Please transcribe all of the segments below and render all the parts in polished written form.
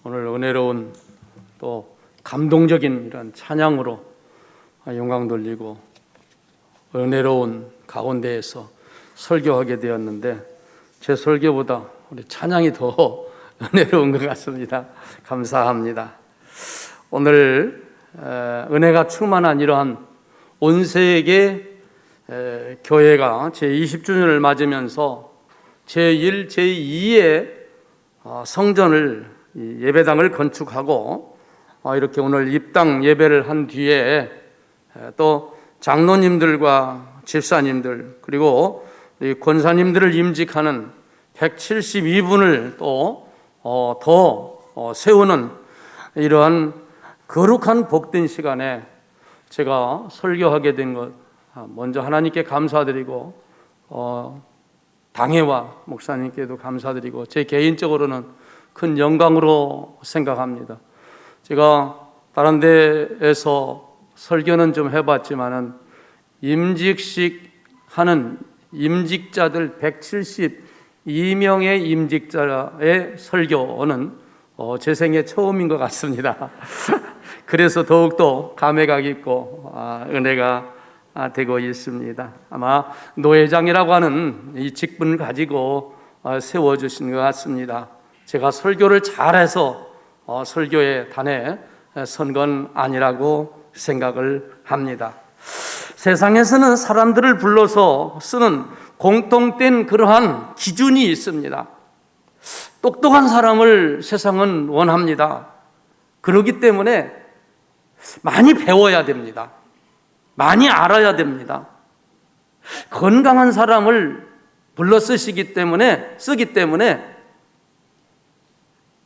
오늘 은혜로운 또 감동적인 이런 찬양으로 영광 돌리고 은혜로운 가운데에서 설교하게 되었는데 제 설교보다 우리 찬양이 더 은혜로운 것 같습니다. 감사합니다. 오늘 은혜가 충만한 이러한 온 세계 교회가 제20주년을 맞으면서 제1, 제2의 성전을 예배당을 건축하고 이렇게 오늘 입당 예배를 한 뒤에 또 장로님들과 집사님들 그리고 권사님들을 임직하는 172분을 또 더 세우는 이러한 거룩한 복된 시간에 제가 설교하게 된 것 먼저 하나님께 감사드리고 당회와 목사님께도 감사드리고 제 개인적으로는 큰 영광으로 생각합니다. 제가 다른 데에서 설교는 좀 해봤지만은 임직식 하는 임직자들 172명의 임직자의 설교는 제 생애 처음인 것 같습니다. 그래서 더욱더 감회가 깊고 은혜가 되고 있습니다. 아마 노회장이라고 하는 이 직분을 가지고 세워주신 것 같습니다. 제가 설교를 잘해서 설교의 단에 선 건 아니라고 생각을 합니다. 세상에서는 사람들을 불러서 쓰는 공통된 그러한 기준이 있습니다. 똑똑한 사람을 세상은 원합니다. 그렇기 때문에 많이 배워야 됩니다. 많이 알아야 됩니다. 건강한 사람을 불러 쓰기 때문에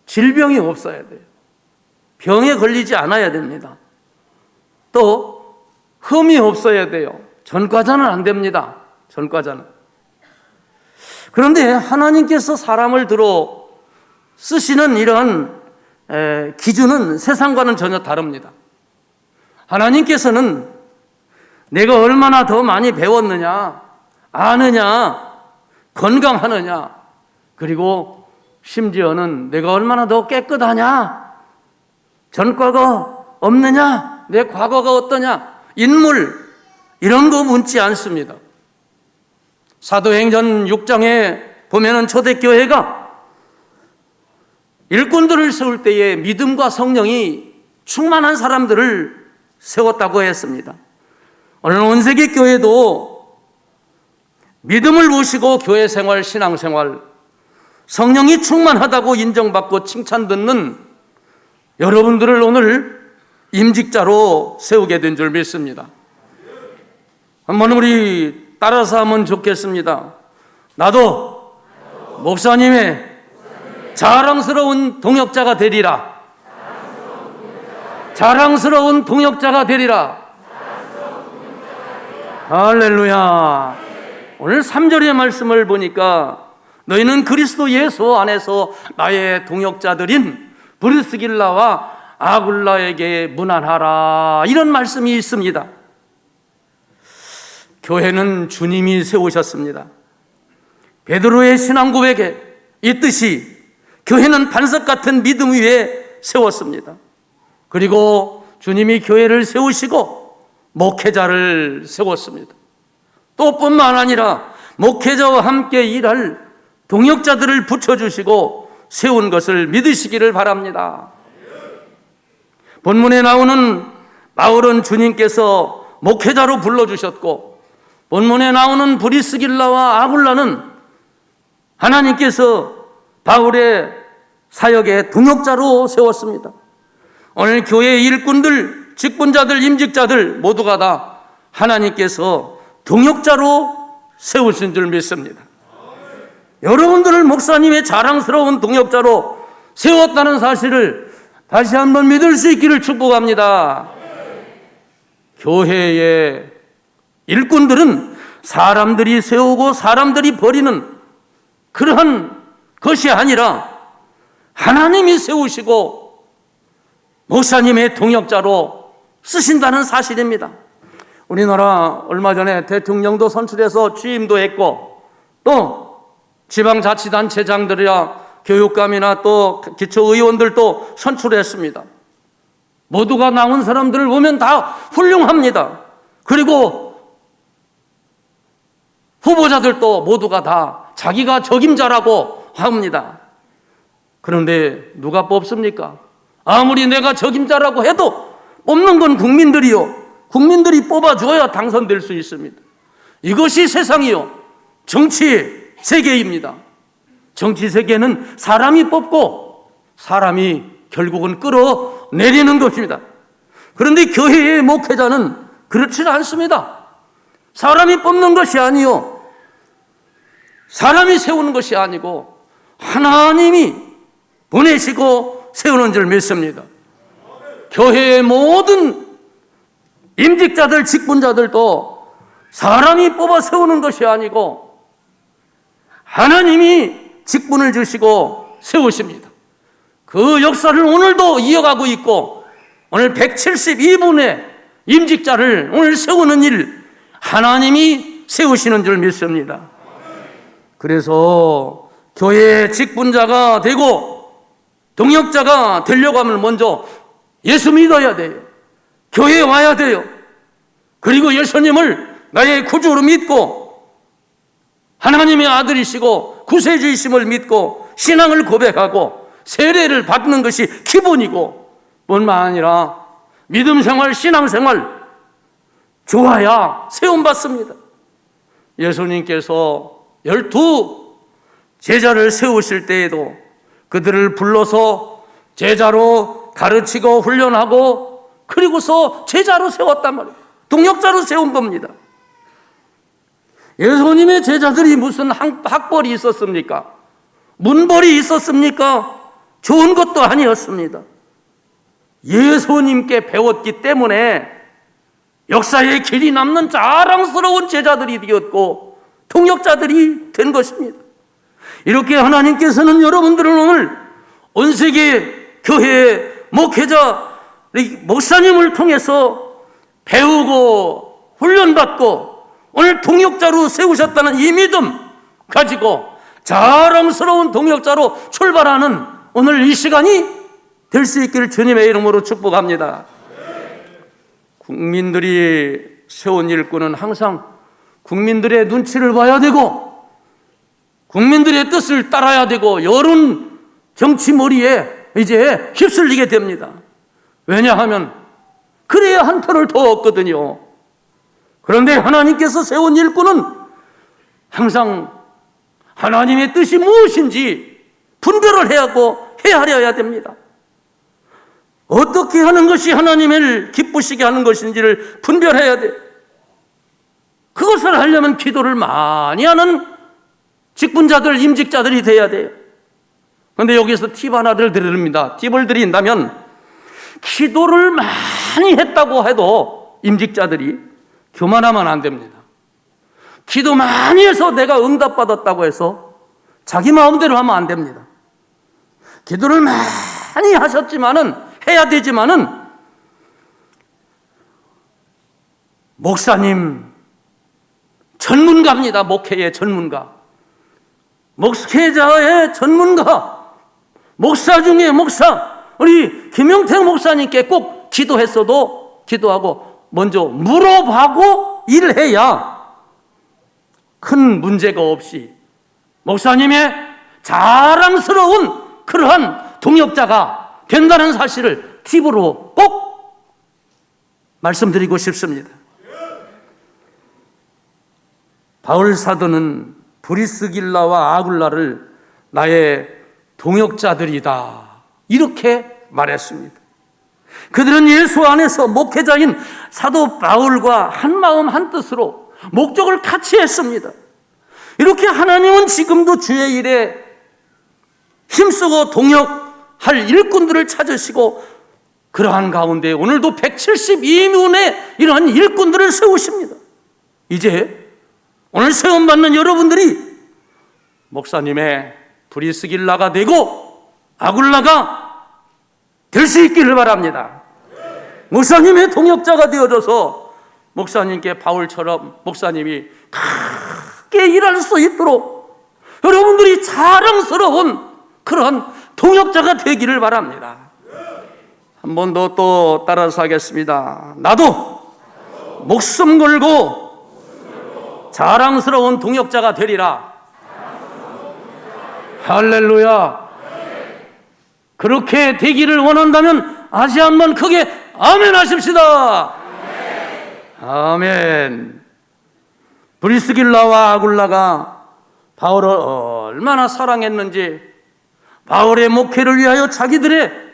질병이 없어야 돼요. 병에 걸리지 않아야 됩니다. 또 흠이 없어야 돼요. 전과자는 안 됩니다. 전과자는. 그런데 하나님께서 사람을 들어 쓰시는 이런 기준은 세상과는 전혀 다릅니다. 하나님께서는 내가 얼마나 더 많이 배웠느냐, 아느냐, 건강하느냐, 그리고 심지어는 내가 얼마나 더 깨끗하냐, 전과가 없느냐, 내 과거가 어떠냐, 인물 이런 거 묻지 않습니다. 사도행전 6장에 보면은 초대교회가 일꾼들을 세울 때에 믿음과 성령이 충만한 사람들을 세웠다고 했습니다. 오늘 온 세계 교회도 믿음을 모시고 교회 생활, 신앙 생활, 성령이 충만하다고 인정받고 칭찬 듣는 여러분들을 오늘 임직자로 세우게 된 줄 믿습니다. 한번 우리 따라서 하면 좋겠습니다. 나도 목사님의 자랑스러운 동역자가 되리라. 자랑스러운 동역자가 되리라. 할렐루야. 오늘 3절의 말씀을 보니까 너희는 그리스도 예수 안에서 나의 동역자들인 브리스길라와 아굴라에게 문안하라, 이런 말씀이 있습니다. 교회는 주님이 세우셨습니다. 베드로의 신앙 고백에 있듯이 교회는 반석 같은 믿음 위에 세웠습니다. 그리고 주님이 교회를 세우시고 목회자를 세웠습니다. 또 뿐만 아니라 목회자와 함께 일할 동역자들을 붙여주시고 세운 것을 믿으시기를 바랍니다. 본문에 나오는 바울은 주님께서 목회자로 불러주셨고, 본문에 나오는 브리스길라와 아굴라는 하나님께서 바울의 사역의 동역자로 세웠습니다. 오늘 교회의 일꾼들, 직분자들, 임직자들 모두가 다 하나님께서 동역자로 세우신 줄 믿습니다. 여러분들을 목사님의 자랑스러운 동역자로 세웠다는 사실을 다시 한번 믿을 수 있기를 축복합니다. 교회의 일꾼들은 사람들이 세우고 사람들이 버리는 그러한 것이 아니라 하나님이 세우시고 목사님의 동역자로 쓰신다는 사실입니다. 우리나라 얼마 전에 대통령도 선출해서 취임도 했고 또 지방자치단체장들이야 교육감이나 또 기초의원들도 선출했습니다. 모두가 나온 사람들을 보면 다 훌륭합니다. 그리고 후보자들도 모두가 다 자기가 적임자라고 합니다. 그런데 누가 뽑습니까? 아무리 내가 적임자라고 해도 뽑는 건 국민들이요. 국민들이 뽑아줘야 당선될 수 있습니다. 이것이 세상이요. 정치 세계입니다. 정치 세계는 사람이 뽑고 사람이 결국은 끌어내리는 것입니다. 그런데 교회의 목회자는 그렇지 않습니다. 사람이 뽑는 것이 아니요. 사람이 세우는 것이 아니고 하나님이 보내시고 세우는 줄 믿습니다. 교회의 모든 임직자들, 직분자들도 사람이 뽑아 세우는 것이 아니고 하나님이 직분을 주시고 세우십니다. 그 역사를 오늘도 이어가고 있고 오늘 172분의 임직자를 오늘 세우는 일 하나님이 세우시는 줄 믿습니다. 그래서 교회의 직분자가 되고 동역자가 되려고 하면 먼저 예수 믿어야 돼요. 교회에 와야 돼요. 그리고 예수님을 나의 구주로 믿고 하나님의 아들이시고 구세주이심을 믿고 신앙을 고백하고 세례를 받는 것이 기본이고 뿐만 아니라 믿음 생활, 신앙 생활 좋아야 세움받습니다. 예수님께서 12 제자를 세우실 때에도 그들을 불러서 제자로 가르치고 훈련하고 그리고서 제자로 세웠단 말이에요. 동역자로 세운 겁니다. 예수님의 제자들이 무슨 학벌이 있었습니까? 문벌이 있었습니까? 좋은 것도 아니었습니다. 예수님께 배웠기 때문에 역사의 길이 남는 자랑스러운 제자들이 되었고 동역자들이 된 것입니다. 이렇게 하나님께서는 여러분들을 오늘 온 세계 교회의 목회자, 목사님을 통해서 배우고 훈련받고 오늘 동역자로 세우셨다는 이 믿음 가지고 자랑스러운 동역자로 출발하는 오늘 이 시간이 될 수 있기를 주님의 이름으로 축복합니다. 국민들이 세운 일꾼은 항상 국민들의 눈치를 봐야 되고 국민들의 뜻을 따라야 되고 여론 정치머리에 이제 휩쓸리게 됩니다. 왜냐하면 그래야 한 표를 더 얻거든요. 그런데 하나님께서 세운 일꾼은 항상 하나님의 뜻이 무엇인지 분별을 헤아려야 됩니다. 어떻게 하는 것이 하나님을 기쁘시게 하는 것인지를 분별해야 돼요. 그것을 하려면 기도를 많이 하는 직분자들, 임직자들이 돼야 돼요. 그런데 여기서 팁 하나를 드립니다. 팁을 드린다면 기도를 많이 했다고 해도 임직자들이 교만하면 안 됩니다. 기도 많이 해서 내가 응답받았다고 해서 자기 마음대로 하면 안 됩니다. 기도를 많이 하셨지만은 해야 되지만은 목사님 전문가입니다. 목회의 전문가, 목회자의 전문가, 목사 중에 목사, 우리 김영택 목사님께 꼭 기도했어도 기도하고 먼저 물어봐고 일해야 큰 문제가 없이 목사님의 자랑스러운 그러한 동역자가 된다는 사실을 팁으로 꼭 말씀드리고 싶습니다. 바울 사도는 브리스길라와 아굴라를 나의 동역자들이다 이렇게 말했습니다. 그들은 예수 안에서 목회자인 사도 바울과 한마음 한뜻으로 목적을 같이 했습니다. 이렇게 하나님은 지금도 주의 일에 힘쓰고 동역할 일꾼들을 찾으시고 그러한 가운데 오늘도 172명의 이러한 일꾼들을 세우십니다. 이제 오늘 세움받는 여러분들이 목사님의 브리스길라가 되고 아굴라가 될 수 있기를 바랍니다. 목사님의 동역자가 되어져서 목사님께 바울처럼 목사님이 크게 일할 수 있도록 여러분들이 자랑스러운 그러한 동역자가 되기를 바랍니다. 한 번 더 또 따라서 하겠습니다. 나도 목숨 걸고 자랑스러운 동역자가 되리라. 할렐루야. 그렇게 되기를 원한다면 다시 한번 크게 아멘 하십시다. 아멘. 브리스길라와 아굴라가 바울을 얼마나 사랑했는지 바울의 목회를 위하여 자기들의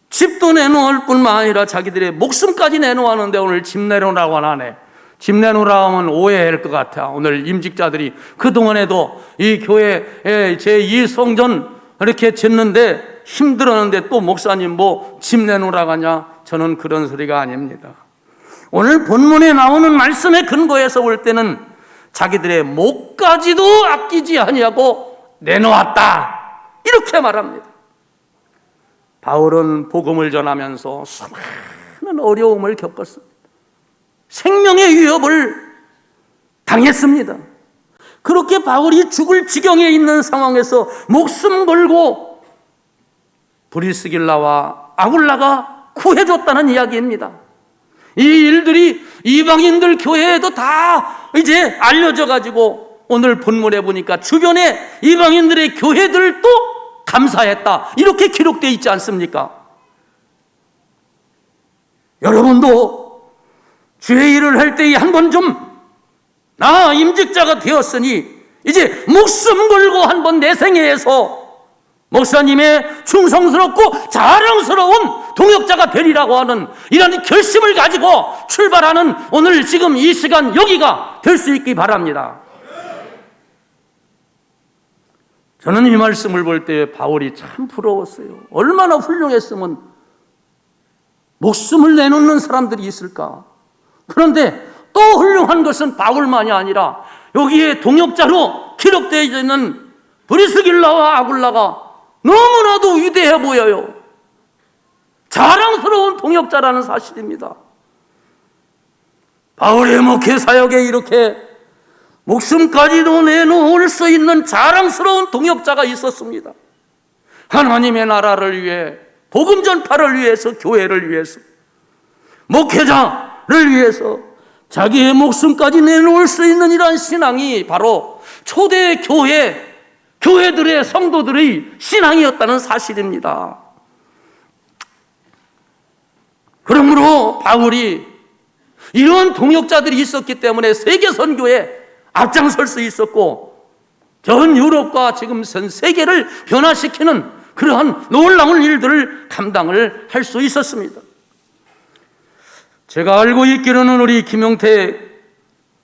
집도 내놓을 뿐만 아니라 자기들의 목숨까지 내놓았는데 오늘 집 내놓으라고 하네. 집 내놓으라고 하면 오해할 것 같아. 오늘 임직자들이 그동안에도 이 교회 제2성전 이렇게 짓는데 힘들었는데 또 목사님 뭐 집 내놓으라고 하냐? 저는 그런 소리가 아닙니다. 오늘 본문에 나오는 말씀의 근거에서 볼 때는 자기들의 목까지도 아끼지 아니하고 내놓았다, 이렇게 말합니다. 바울은 복음을 전하면서 수많은 어려움을 겪었습니다. 생명의 위협을 당했습니다. 그렇게 바울이 죽을 지경에 있는 상황에서 목숨 걸고 브리스길라와 아굴라가 구해줬다는 이야기입니다. 이 일들이 이방인들 교회에도 다 이제 알려져 가지고 오늘 본문에 보니까 주변에 이방인들의 교회들도 감사했다, 이렇게 기록되어 있지 않습니까? 여러분도 주의 일을 할 때에 한번 좀 나 임직자가 되었으니 이제 목숨 걸고 한번 내 생애에서 목사님의 충성스럽고 자랑스러운 동역자가 되리라고 하는 이런 결심을 가지고 출발하는 오늘 지금 이 시간 여기가 될 수 있기 바랍니다. 저는 이 말씀을 볼 때 바울이 참 부러웠어요. 얼마나 훌륭했으면 목숨을 내놓는 사람들이 있을까. 그런데 또 훌륭한 것은 바울만이 아니라 여기에 동역자로 기록되어 있는 브리스길라와 아굴라가 너무나도 위대해 보여요. 자랑스러운 동역자라는 사실입니다. 바울의 목회 사역에 이렇게 목숨까지도 내놓을 수 있는 자랑스러운 동역자가 있었습니다. 하나님의 나라를 위해, 복음 전파를 위해서, 교회를 위해서, 목회자를 위해서 자기의 목숨까지 내놓을 수 있는 이러한 신앙이 바로 초대 교회들의 성도들의 신앙이었다는 사실입니다. 그러므로 바울이 이런 동역자들이 있었기 때문에 세계 선교에 앞장설 수 있었고 전 유럽과 지금 전 세계를 변화시키는 그러한 놀라운 일들을 감당을 할 수 있었습니다. 제가 알고 있기로는 우리 김용태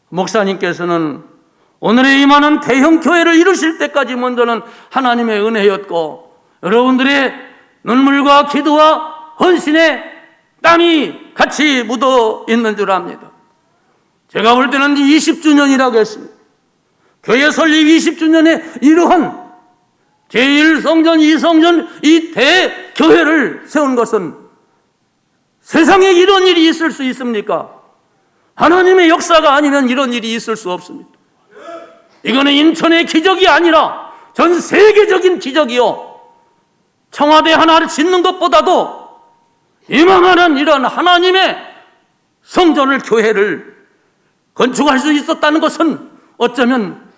목사님께서는 오늘의 이만한 대형 교회를 이루실 때까지 먼저는 하나님의 은혜였고 여러분들의 눈물과 기도와 헌신의 땀이 같이 묻어 있는 줄 압니다. 제가 볼 때는 20주년이라고 했습니다. 교회 설립 20주년에 이러한 제1성전, 2성전 이 대교회를 세운 것은 세상에 이런 일이 있을 수 있습니까? 하나님의 역사가 아니면 이런 일이 있을 수 없습니다. 이거는 인천의 기적이 아니라 전 세계적인 기적이요, 청와대 하나를 짓는 것보다도 이만한 이런 하나님의 성전을, 교회를 건축할 수 있었다는 것은 어쩌면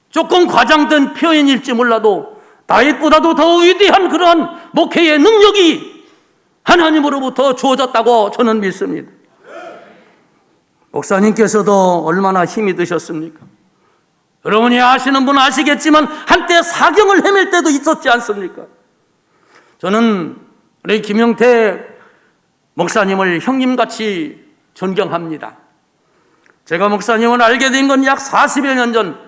조금 과장된 표현일지 몰라도 다윗보다도 더 위대한 그러한 목회의 능력이 하나님으로부터 주어졌다고 저는 믿습니다. 목사님께서도 얼마나 힘이 드셨습니까? 여러분이 아시는 분은 아시겠지만 한때 사경을 헤맬 때도 있었지 않습니까? 저는 우리 김용태 목사님을 형님같이 존경합니다. 제가 목사님을 알게 된 건 약 40여 년 전,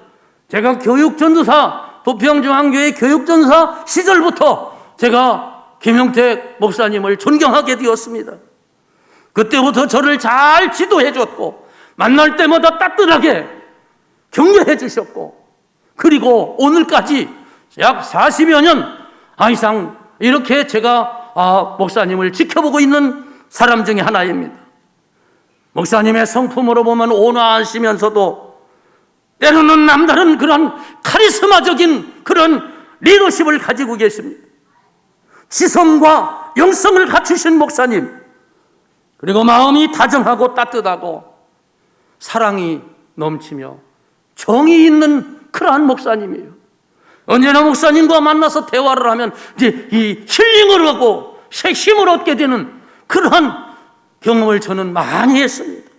제가 교육전도사, 부평중앙교회 교육전도사 시절부터 제가 김용태 목사님을 존경하게 되었습니다. 그때부터 저를 잘 지도해 줬고 만날 때마다 따뜻하게 격려해 주셨고, 그리고 오늘까지 약 40여 년 이상 이렇게 제가 목사님을 지켜보고 있는 사람 중에 하나입니다. 목사님의 성품으로 보면 온화하시면서도 때로는 남다른 그런 카리스마적인 그런 리더십을 가지고 계십니다. 지성과 영성을 갖추신 목사님, 그리고 마음이 다정하고 따뜻하고 사랑이 넘치며 정이 있는 그러한 목사님이에요. 언제나 목사님과 만나서 대화를 하면 이제 이 힐링을 하고 새 힘을 얻게 되는 그러한 경험을 저는 많이 했습니다.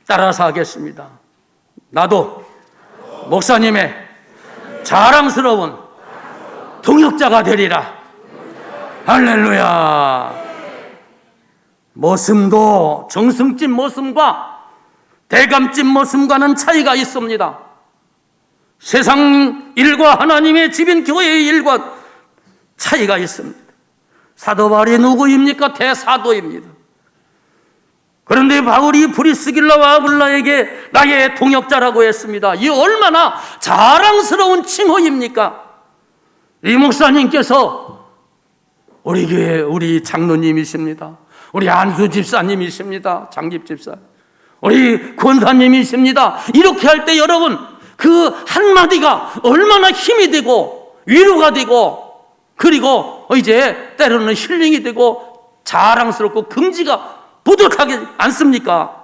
따라서 하겠습니다. 나도 목사님의 자랑스러운 동역자가 되리라. 할렐루야. 머슴도 정승집 머슴과 대감집 머슴과는 차이가 있습니다. 세상 일과 하나님의 집인 교회의 일과 차이가 있습니다. 사도 바울이 누구입니까? 대사도입니다. 그런데 바울이 브리스길라와 아굴라에게 나의 동역자라고 했습니다. 이 얼마나 자랑스러운 칭호입니까? 이 목사님께서 우리 교회 우리 장로님이십니다. 우리 안수 집사님이십니다. 장집 집사. 우리 권사님이십니다. 이렇게 할 때 여러분 그 한마디가 얼마나 힘이 되고 위로가 되고 그리고 이제 때로는 힐링이 되고 자랑스럽고 긍지가 부족하지 않습니까?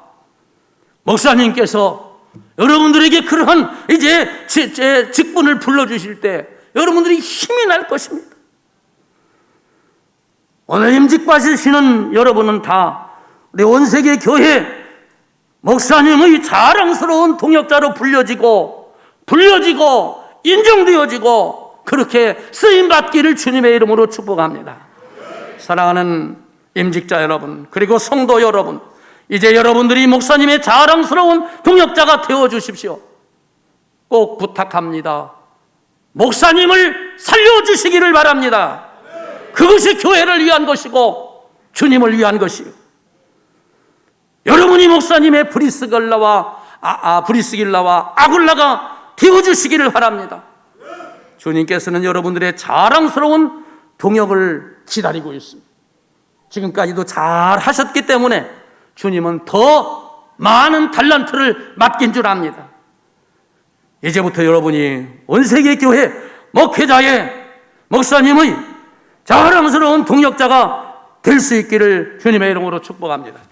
목사님께서 여러분들에게 그러한 이제 제 직분을 불러주실 때 여러분들이 힘이 날 것입니다. 오늘 임직 받으시는 여러분은 다 우리 온세계 교회 목사님의 자랑스러운 동역자로 불려지고 인정되어지고 그렇게 쓰임받기를 주님의 이름으로 축복합니다. 사랑하는 임직자 여러분, 그리고 성도 여러분, 이제 여러분들이 목사님의 자랑스러운 동역자가 되어주십시오. 꼭 부탁합니다. 목사님을 살려주시기를 바랍니다. 그것이 교회를 위한 것이고 주님을 위한 것이요. 여러분이 목사님의 브리스길라와 아굴라가 되어주시기를 바랍니다. 주님께서는 여러분들의 자랑스러운 동역을 기다리고 있습니다. 지금까지도 잘 하셨기 때문에 주님은 더 많은 달란트를 맡긴 줄 압니다. 이제부터 여러분이 온세계 교회 목회자의 목사님의 자랑스러운 동역자가 될 수 있기를 주님의 이름으로 축복합니다.